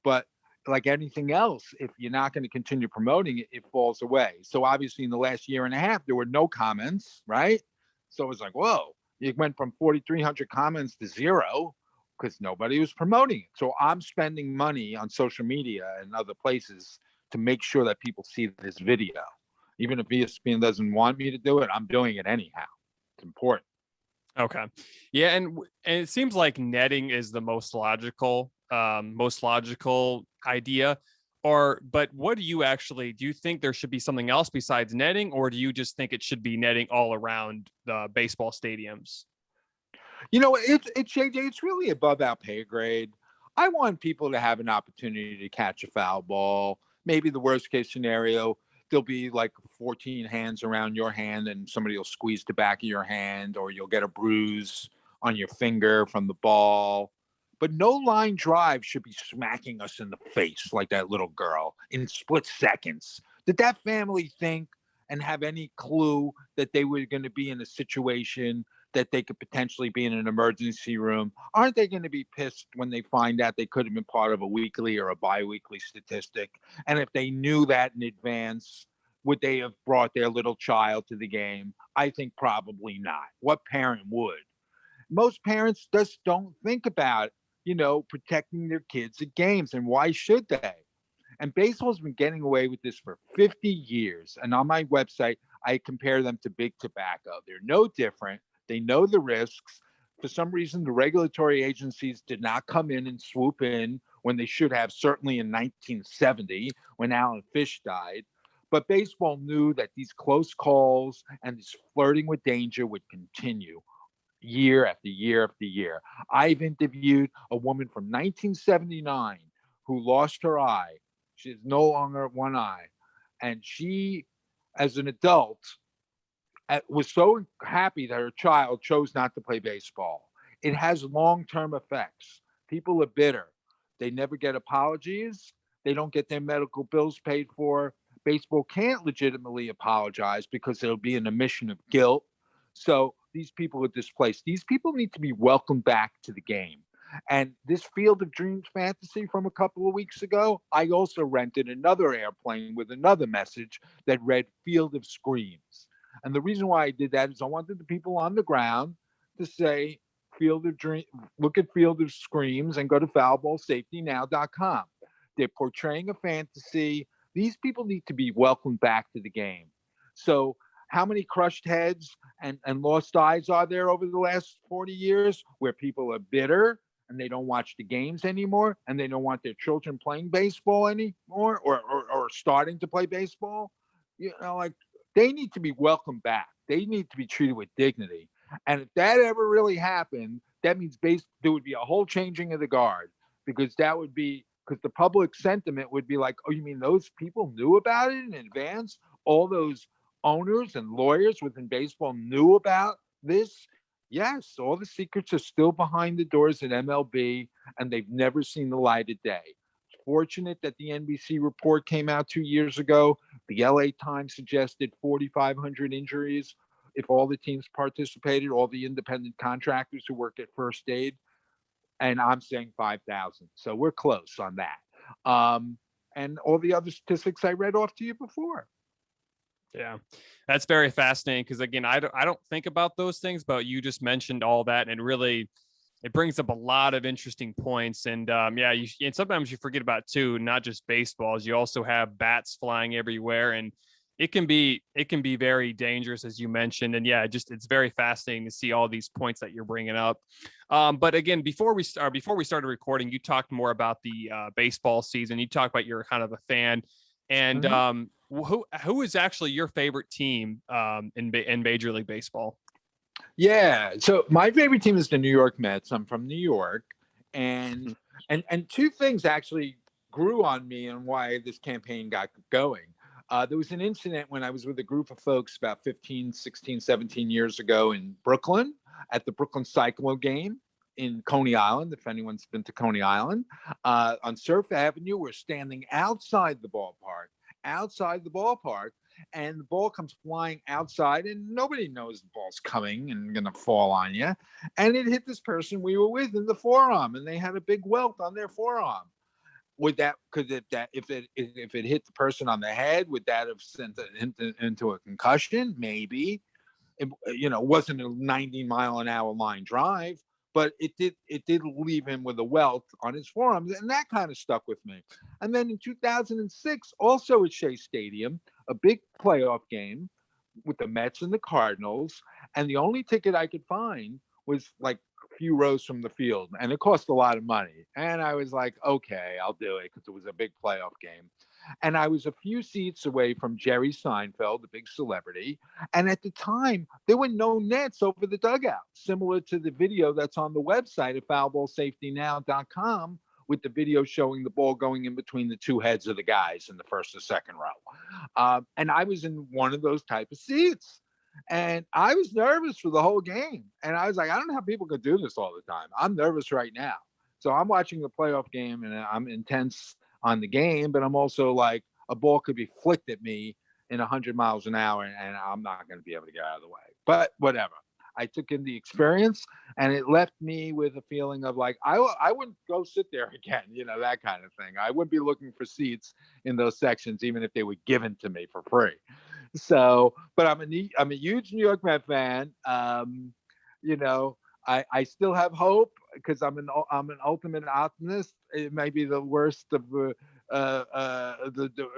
But like anything else, if you're not going to continue promoting it, it falls away. So obviously in the last year and a half, there were no comments, right? So it's like, whoa, it went from 4,300 comments to 0 because nobody was promoting it. So I'm spending money on social media and other places to make sure that people see this video. Even if ESPN doesn't want me to do it, I'm doing it anyhow. It's important. Okay. Yeah, and it seems like netting is the most logical idea. But what do you think there should be something else besides netting, or do you just think it should be netting all around the baseball stadiums? It's really above our pay grade. I want people to have an opportunity to catch a foul ball. Maybe the worst case scenario, there'll be like 14 hands around your hand and somebody will squeeze the back of your hand, or you'll get a bruise on your finger from the ball. But no line drive should be smacking us in the face like that little girl in split seconds. Did that family think and have any clue that they were going to be in a situation that they could potentially be in an emergency room? Aren't they going to be pissed when they find out they could have been part of a weekly or a biweekly statistic? And if they knew that in advance, would they have brought their little child to the game? I think probably not. What parent would? Most parents just don't think about, protecting their kids at games. And why should they? And baseball's been getting away with this for 50 years. And on my website, I compare them to big tobacco. They're no different. They know the risks. For some reason, the regulatory agencies did not come in and swoop in when they should have, certainly in 1970, when Alan Fish died. But baseball knew that these close calls and this flirting with danger would continue year after year after year. I've interviewed a woman from 1979 who lost her eye. She has no longer one eye. And she, as an adult, was so happy that her child chose not to play baseball. It has long-term effects. People are bitter. They never get apologies. They don't get their medical bills paid for. Baseball can't legitimately apologize because it'll be an admission of guilt. So these people are displaced. These people need to be welcomed back to the game. And this Field of Dreams fantasy from a couple of weeks ago, I also rented another airplane with another message that read Field of Screams. And the reason why I did that is I wanted the people on the ground to say, Field of Dreams, look at Field of Screams and go to foulballsafetynow.com. They're portraying a fantasy These people need to be welcomed back to the game. So how many crushed heads and lost eyes are there over the last 40 years where people are bitter and they don't watch the games anymore and they don't want their children playing baseball anymore or starting to play baseball? Like, they need to be welcomed back. They need to be treated with dignity. And if that ever really happened, that means there would be a whole changing of the guard, because the public sentiment would be like, oh, you mean those people knew about it in advance? All those owners and lawyers within baseball knew about this? Yes, all the secrets are still behind the doors at MLB, and they've never seen the light of day. It's fortunate that the NBC report came out 2 years ago. The LA Times suggested 4,500 injuries if all the teams participated, all the independent contractors who work at First Aid. And I'm saying 5,000. So we're close on that. And all the other statistics I read off to you before. Yeah, that's very fascinating, because again, I don't think about those things, but you just mentioned all that, and really it brings up a lot of interesting points. And and sometimes you forget about too, not just baseballs, you also have bats flying everywhere, and it can be very dangerous, as you mentioned. And it's very fascinating to see all these points that you're bringing up. But again, before we started recording, you talked more about the baseball season. You talked about you're kind of a fan, and who is actually your favorite team in Major League Baseball? Yeah, so my favorite team is the New York Mets. I'm from New York, and two things actually grew on me and why this campaign got going. There was an incident when I was with a group of folks about 15, 16, 17 years ago in Brooklyn at the Brooklyn Cyclone game in Coney Island, if anyone's been to Coney Island. On Surf Avenue, we're standing outside the ballpark, and the ball comes flying outside, and nobody knows the ball's coming and going to fall on you. And it hit this person we were with in the forearm, and they had a big welt on their forearm. If it hit the person on the head, would that have sent it into a concussion? Maybe. It wasn't a 90-mile-an-hour line drive, but it did leave him with a welt on his forearm, and that kind of stuck with me. And then in 2006, also at Shea Stadium, a big playoff game with the Mets and the Cardinals, and the only ticket I could find was like a few rows from the field, and it cost a lot of money. And I was like, okay, I'll do it, because it was a big playoff game. And I was a few seats away from Jerry Seinfeld, the big celebrity. And at the time, there were no nets over the dugout, similar to the video that's on the website at foulballsafetynow.com, with the video showing the ball going in between the two heads of the guys in the first or second row. And I was in one of those type of seats. And I was nervous for the whole game. And I was like, I don't know how people could do this all the time. I'm nervous right now. So I'm watching the playoff game, and I'm intense on the game, but I'm also like, a ball could be flicked at me in 100 miles an hour, and I'm not going to be able to get out of the way. But whatever. I took in the experience, and it left me with a feeling of like, I wouldn't go sit there again, that kind of thing. I wouldn't be looking for seats in those sections, even if they were given to me for free. So, but I'm a huge New York Met fan. I still have hope, because I'm an ultimate optimist. It might be the worst of it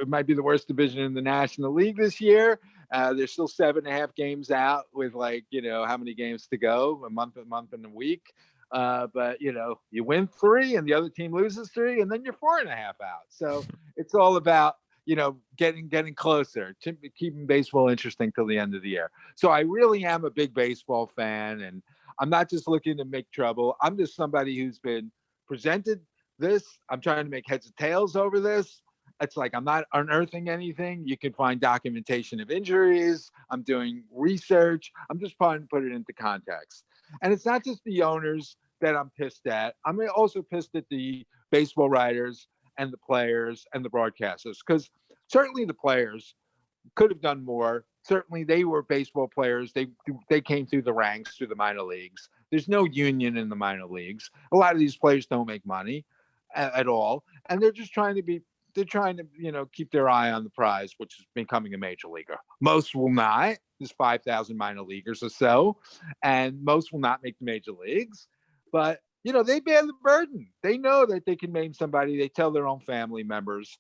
might be the worst division in the National League this year. There's still 7.5 games out with how many games to go, a month and a week. But you win 3 and the other team loses 3, and then you're 4.5 out. So it's all about getting closer to keeping baseball interesting till the end of the year. So I really am a big baseball fan, and I'm not just looking to make trouble. I'm just somebody who's been presented this. I'm trying to make heads or tails over this. It's like, I'm not unearthing anything. You can find documentation of injuries. I'm doing research. I'm just trying to put it into context. And it's not just the owners that I'm pissed at. I'm also pissed at the baseball writers and the players and the broadcasters, because certainly the players could have done more. Certainly they were baseball players. They came through the ranks, through the minor leagues. There's no union in the minor leagues. A lot of these players don't make money at all. And they're just trying to keep their eye on the prize, which is becoming a major leaguer. Most will not. There's 5,000 minor leaguers or so, and most will not make the major leagues. But, they bear the burden. They know that they can name somebody. They tell their own family members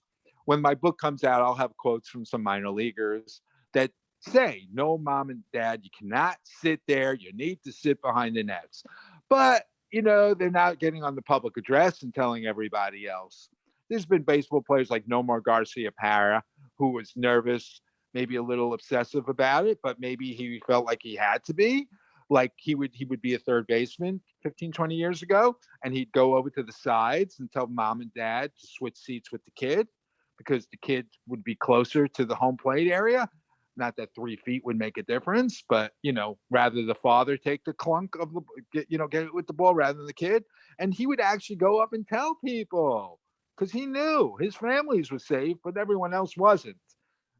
when my book comes out, I'll have quotes from some minor leaguers that say, no, mom and dad, you cannot sit there. You need to sit behind the nets. But, they're not getting on the public address and telling everybody else. There's been baseball players like Nomar Garcia Parra, who was nervous, maybe a little obsessive about it, but maybe he felt like he had to be. Like he would be a third baseman 15, 20 years ago, and he'd go over to the sides and tell mom and dad to switch seats with the kid because the kid would be closer to the home plate area. Not that 3 feet would make a difference, but, rather the father take the clunk of get it with the ball rather than the kid. And he would actually go up and tell people because he knew his families were safe, but everyone else wasn't.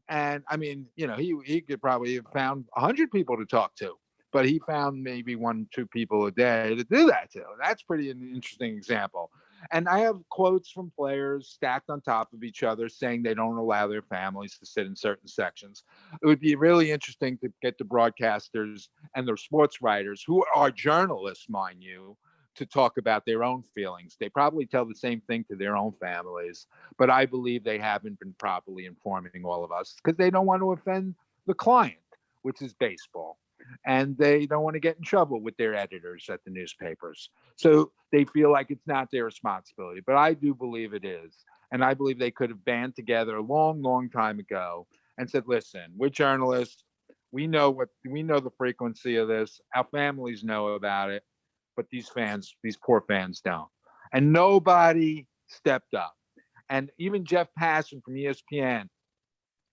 And I mean, he could probably have found 100 people to talk to, but he found maybe 1-2 people a day to do that to. That's pretty an interesting example. And I have quotes from players stacked on top of each other saying they don't allow their families to sit in certain sections. It would be really interesting to get the broadcasters and their sports writers, who are journalists, mind you, to talk about their own feelings. They probably tell the same thing to their own families, but I believe they haven't been properly informing all of us because they don't want to offend the client, which is baseball. And they don't want to get in trouble with their editors at the newspapers. So they feel like it's not their responsibility, but I do believe it is. And I believe they could have banded together a long, long time ago and said, listen, we're journalists. We know the frequency of this. Our families know about it, but these poor fans don't. And nobody stepped up. And even Jeff Passan from ESPN,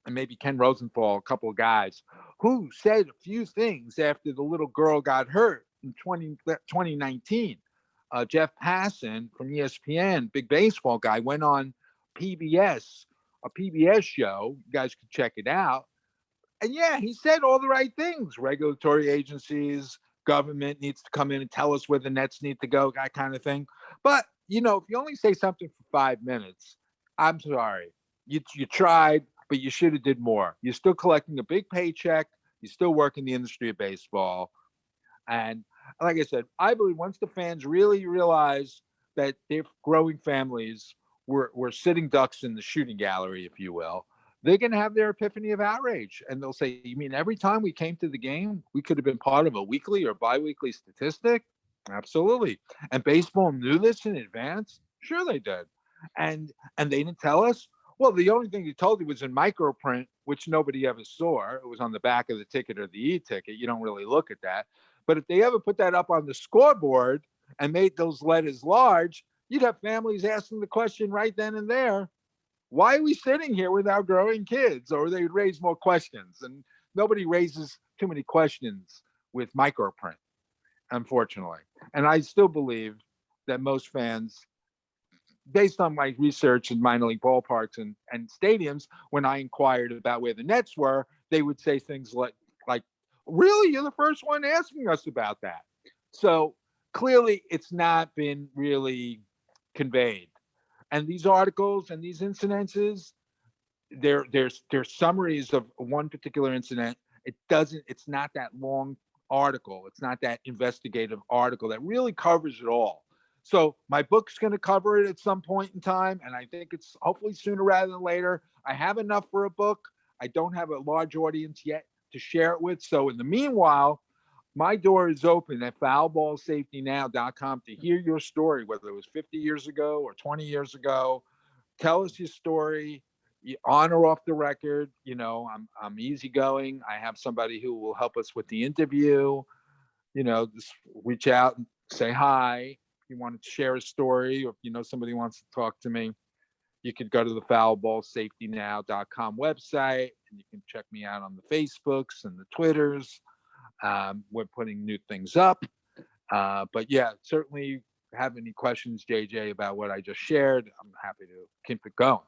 and maybe Ken Rosenthal, a couple of guys, who said a few things after the little girl got hurt in 2019. Jeff Passan from ESPN, big baseball guy, went on PBS, a PBS show. You guys could check it out. And yeah, he said all the right things. Regulatory agencies, government needs to come in and tell us where the nets need to go, that kind of thing. But, if you only say something for 5 minutes, I'm sorry. You tried, but you should have did more. You're still collecting a big paycheck. You still work in the industry of baseball. And like I said, I believe once the fans really realize that their growing families were sitting ducks in the shooting gallery, if you will, they're going to have their epiphany of outrage. And they'll say, you mean every time we came to the game, we could have been part of a weekly or biweekly statistic? Absolutely. And baseball knew this in advance? Sure they did. And they didn't tell us? Well, the only thing he told you was in microprint, which nobody ever saw. It was on the back of the ticket or the e-ticket. You don't really look at that. But if they ever put that up on the scoreboard and made those letters large, you'd have families asking the question right then and there, why are we sitting here with our growing kids? Or they would raise more questions. And nobody raises too many questions with microprint, unfortunately. And I still believe that most fans, based on my research in minor league ballparks and stadiums, when I inquired about where the nets were, they would say things like, really, you're the first one asking us about that. So clearly it's not been really conveyed. And these articles and these incidences, they're summaries of one particular incident. It's not that long article. It's not that investigative article that really covers it all. So my book's going to cover it at some point in time, and I think it's hopefully sooner rather than later. I have enough for a book. I don't have a large audience yet to share it with. So in the meanwhile, my door is open at foulballsafetynow.com to hear your story, whether it was 50 years ago or 20 years ago. Tell us your story, on or off the record. I'm easygoing. I have somebody who will help us with the interview. Just reach out and say hi. If you want to share a story, or if somebody wants to talk to me, you could go to the foulballsafetynow.com website, and you can check me out on the Facebooks and the Twitters. We're putting new things up. But yeah, certainly have any questions, JJ, about what I just shared, I'm happy to keep it going.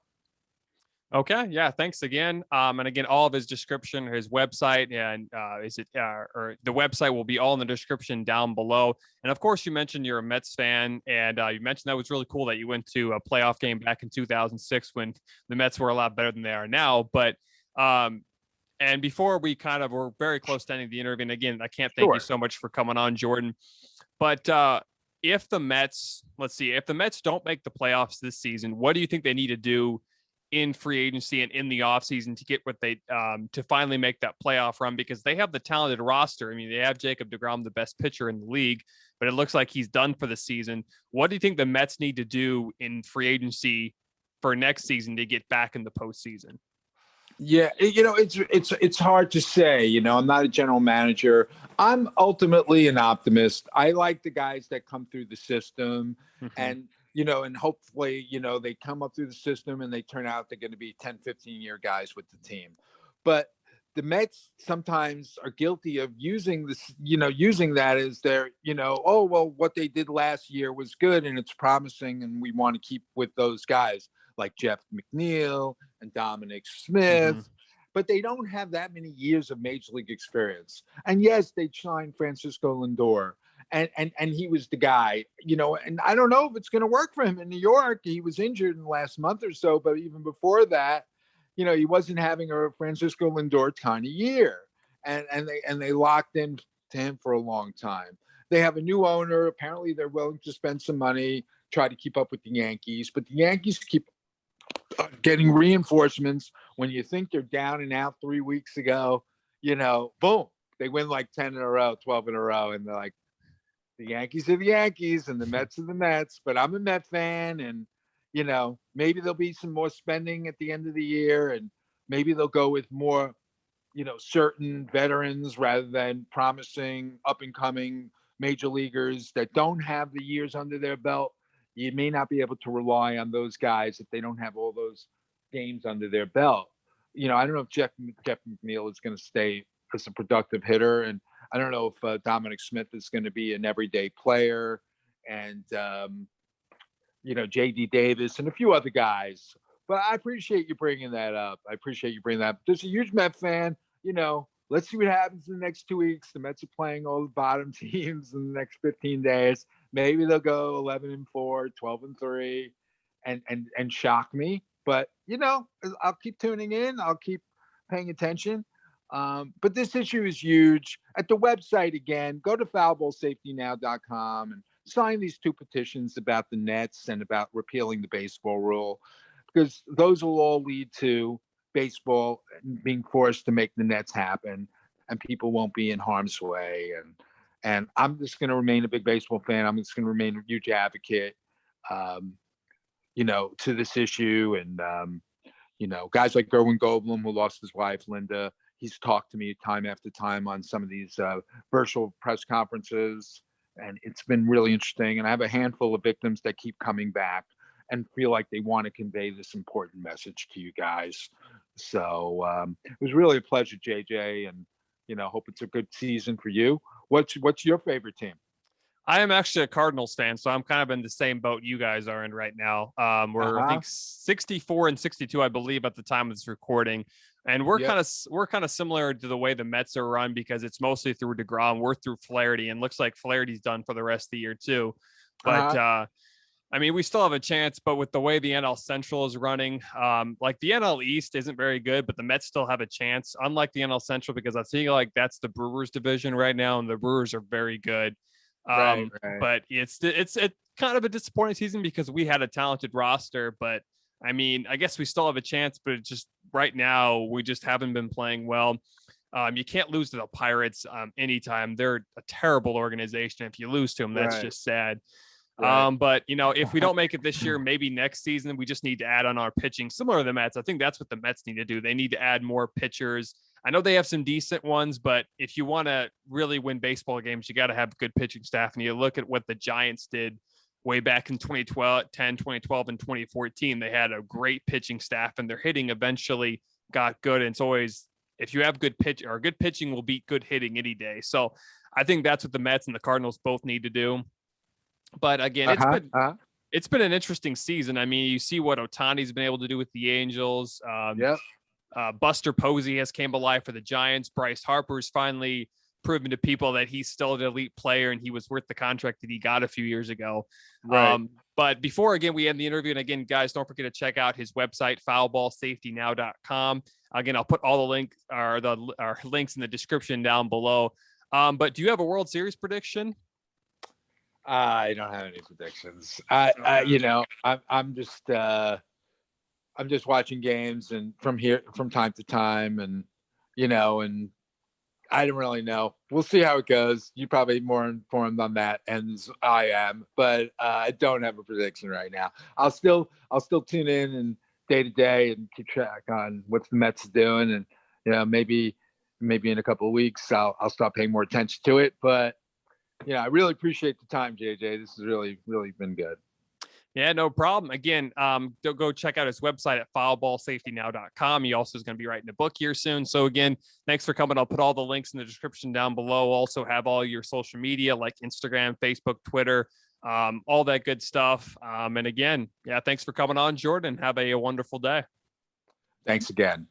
Okay. Yeah. Thanks again. And again, all of his description, his website, and or the website will be all in the description down below. And of course, you mentioned you're a Mets fan, and you mentioned that was really cool that you went to a playoff game back in 2006 when the Mets were a lot better than they are now. But and before we we're very close to ending the interview. And again, I can't thank you so much for coming on, Jordan. But if the Mets don't make the playoffs this season, what do you think they need to do in free agency and in the offseason to get what they to finally make that playoff run, because they have the talented roster. I mean, they have Jacob deGrom, the best pitcher in the league, but it looks like he's done for the season. What do you think the Mets need to do in free agency for next season to get back in the postseason? Yeah, it's hard to say. I'm not a general manager. I'm ultimately an optimist. I like the guys that come through the system, and and hopefully, they come up through the system and they turn out they're going to be 10, 15-year guys with the team. But the Mets sometimes are guilty of using this, using that as their, oh, well, what they did last year was good and it's promising and we want to keep with those guys like Jeff McNeil and Dominic Smith. But they don't have that many years of major league experience. And yes, they signed Francisco Lindor. And he was the guy, and I don't know if it's going to work for him in New York. He was injured in the last month or so, but even before that, he wasn't having a Francisco Lindor kind of year, and they locked in to him for a long time. They have a new owner. Apparently, they're willing to spend some money, try to keep up with the Yankees, but the Yankees keep getting reinforcements. When you think they're down and out 3 weeks ago, boom, they win like 10 in a row, 12 in a row, and they're like, the Yankees are the Yankees and the Mets are the Mets. But I'm a Met fan, and maybe there'll be some more spending at the end of the year, and maybe they'll go with more, certain veterans rather than promising up and coming major leaguers that don't have the years under their belt. You may not be able to rely on those guys if they don't have all those games under their belt. I don't know if Jeff McNeil is going to stay as a productive hitter, and I don't know if Dominic Smith is going to be an everyday player, and J.D. Davis and a few other guys. But I appreciate you bringing that up. Just a huge Met fan. Let's see what happens in the next 2 weeks. The Mets are playing all the bottom teams in the next 15 days. Maybe they'll go 11-4, 12-3, and shock me. But I'll keep tuning in. I'll keep paying attention. But this issue is huge. At the website, again, go to foulballsafetynow.com and sign these 2 petitions about the Nets and about repealing the baseball rule, because those will all lead to baseball being forced to make the Nets happen, and people won't be in harm's way. And I'm just going to remain a big baseball fan. I'm just going to remain a huge advocate, to this issue. And, guys like Gerwin Goldblum, who lost his wife, Linda, he's talked to me time after time on some of these virtual press conferences, and it's been really interesting. And I have a handful of victims that keep coming back and feel like they want to convey this important message to you guys. So it was really a pleasure, JJ, and hope it's a good season for you. What's your favorite team? I am actually a Cardinals fan, so I'm kind of in the same boat you guys are in right now. We're I think 64 and 62, I believe, at the time of this recording, and we're kind of similar to the way the Mets are run, because it's mostly through DeGrom. We're through Flaherty, and looks like Flaherty's done for the rest of the year too. But I mean, we still have a chance, but with the way the NL Central is running, like the NL East isn't very good, but the Mets still have a chance, unlike the NL Central, because I feel like that's the Brewers division right now, and the Brewers are very good. Right. But it's kind of a disappointing season because we had a talented roster, but I mean, I guess we still have a chance, but it's just right now we just haven't been playing well. You can't lose to the Pirates anytime. They're a terrible organization. If you lose to them, that's just sad. Right. But if we don't make it this year, maybe next season, we just need to add on our pitching, similar to the Mets. I think that's what the Mets need to do. They need to add more pitchers. I know they have some decent ones, but if you want to really win baseball games, you got to have good pitching staff. And you look at what the Giants did way back in 2012, and 2014. They had a great pitching staff, and their hitting eventually got good. And it's always, if you have good pitching will beat good hitting any day. So I think that's what the Mets and the Cardinals both need to do. But again, it's been an interesting season. I mean, you see what Ohtani's been able to do with the Angels. Buster Posey has came alive for the Giants. Bryce Harper's finally proven to people that he's still an elite player, and he was worth the contract that he got a few years ago. Right. But before, again, we end the interview, and again, guys, don't forget to check out his website, foulballsafetynow.com. Again, I'll put all the links in the description down below. But do you have a World Series prediction? I don't have any predictions. I'm just I'm just watching games and from time to time, and and I don't really know. We'll see how it goes. You probably more informed on that, and I am, but I don't have a prediction right now. I'll still tune in and day to day and keep track on what the Mets is doing, and maybe in a couple of weeks I'll start paying more attention to it. But I really appreciate the time, JJ. This has really been good. Yeah, no problem. Again, go check out his website at foulballsafetynow.com. He also is going to be writing a book here soon. So again, thanks for coming. I'll put all the links in the description down below. Also have all your social media like Instagram, Facebook, Twitter, all that good stuff. And again, thanks for coming on, Jordan. Have a wonderful day. Thanks again.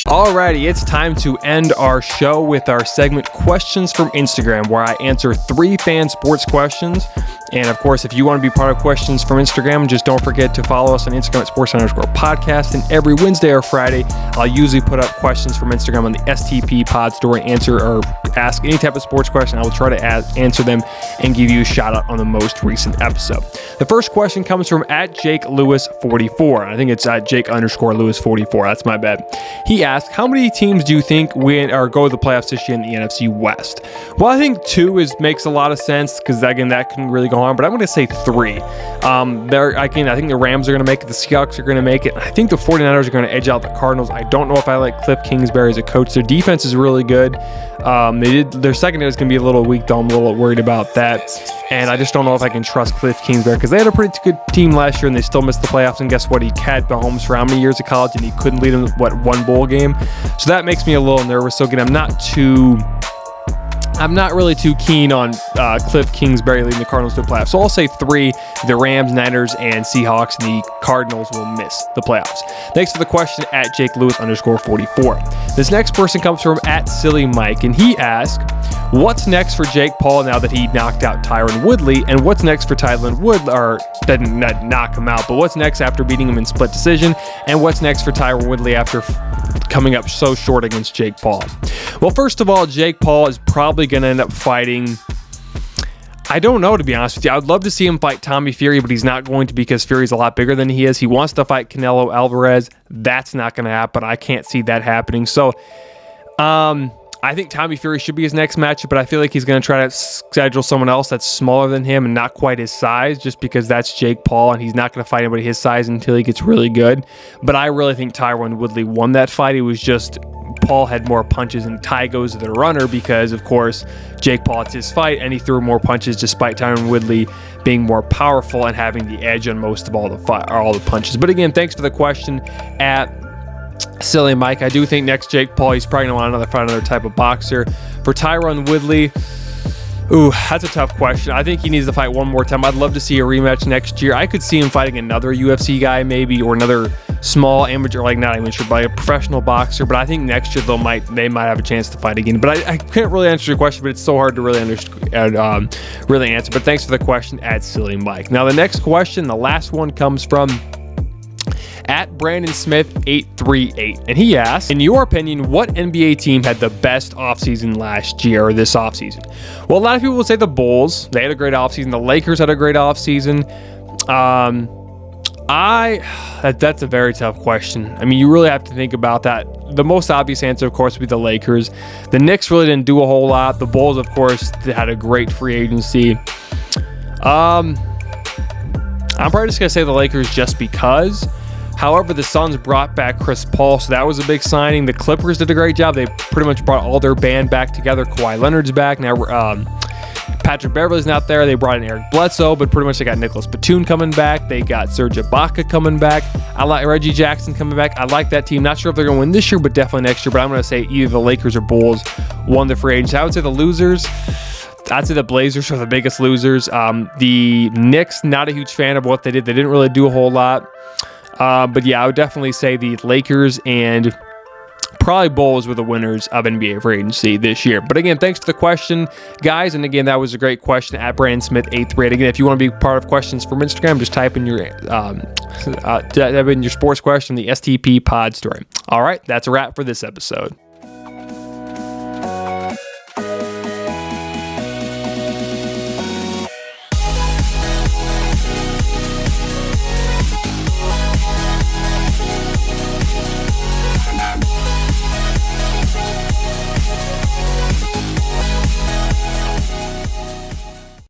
Alrighty, it's time to end our show with our segment Questions from Instagram, where I answer 3 fan sports questions. And of course, if you want to be part of Questions from Instagram, just don't forget to follow us on Instagram at sports_podcast. And every Wednesday or Friday, I'll usually put up questions from Instagram on the STP pod story, answer or ask any type of sports question. I will try to answer them and give you a shout out on the most recent episode. The first question comes from @JakeLewis44. I think it's @Jake_Lewis44. That's my bad. He asked, how many teams do you think win or go to the playoffs this year in the NFC West? Well, I think 2 makes a lot of sense because, again, that can really go on, but I'm going to say 3. I think the Rams are going to make it, the Seahawks are going to make it, I think the 49ers are going to edge out the Cardinals. I don't know if I like Cliff Kingsbury as a coach. Their defense is really good. Their secondary is going to be a little weak, though. I'm a little worried about that, and I just don't know if I can trust Cliff Kingsbury because they had a pretty good team last year and they still missed the playoffs, and guess what? He had Mahomes for how many years of college and he couldn't lead them, one bowl game? So that makes me a little nervous. So again, I'm not really too keen on Cliff Kingsbury leading the Cardinals to the playoffs. So I'll say 3, the Rams, Niners, and Seahawks, and the Cardinals will miss the playoffs. Thanks for the question @JakeLewis_44. This next person comes from @SillyMike, and he asked, what's next for Jake Paul now that he knocked out Tyron Woodley, and what's next for Tyron Woodley, or didn't knock him out, but what's next after beating him in split decision, and what's next for Tyron Woodley after coming up so short against Jake Paul? Well, first of all, Jake Paul is probably going to end up fighting, I don't know, to be honest with you. I'd love to see him fight Tommy Fury, but he's not going to because Fury's a lot bigger than he is. He wants to fight Canelo Alvarez. That's not going to happen. I can't see that happening. So, I think Tommy Fury should be his next matchup, but I feel like he's going to try to schedule someone else that's smaller than him and not quite his size, just because that's Jake Paul, and he's not going to fight anybody his size until he gets really good. But I really think Tyron Woodley won that fight. It was just Paul had more punches, and Ty goes to the runner because, of course, Jake Paul, it's his fight, and he threw more punches despite Tyron Woodley being more powerful and having the edge on most of all the punches. But again, thanks for the question Silly Mike. I do think next Jake Paul, he's probably going to find another type of boxer. For Tyron Woodley, that's a tough question. I think he needs to fight one more time. I'd love to see a rematch next year. I could see him fighting another UFC guy maybe, or another small amateur, not amateur, but a professional boxer. But I think next year they might have a chance to fight again. But I can't really answer your question, but it's so hard to really really answer. But thanks for the question Silly Mike. Now the next question, the last one, comes from @BrandonSmith838, and he asked, in your opinion, what NBA team had the best offseason last year or this offseason? Well, a lot of people will say the Bulls. They had a great offseason. The Lakers had a great offseason. That's a very tough question. I mean, you really have to think about that. The most obvious answer, of course, would be the Lakers. The Knicks really didn't do a whole lot. The Bulls, of course, had a great free agency. I'm probably just going to say the Lakers just because. However, the Suns brought back Chris Paul, so that was a big signing. The Clippers did a great job. They pretty much brought all their band back together. Kawhi Leonard's back. Now Patrick Beverley's not there. They brought in Eric Bledsoe, but pretty much they got Nicholas Batum coming back. They got Serge Ibaka coming back. I like Reggie Jackson coming back. I like that team. Not sure if they're going to win this year, but definitely next year. But I'm going to say either the Lakers or Bulls won the free agents. I would say the losers. I'd say the Blazers are the biggest losers. The Knicks, not a huge fan of what they did. They didn't really do a whole lot. But yeah, I would definitely say the Lakers and probably Bulls were the winners of NBA free agency this year. But again, thanks for the question, guys. And again, that was a great question @BrandonSmith838. Again, if you want to be part of Questions from Instagram, just type in your sports question, the STP pod story. All right, that's a wrap for this episode.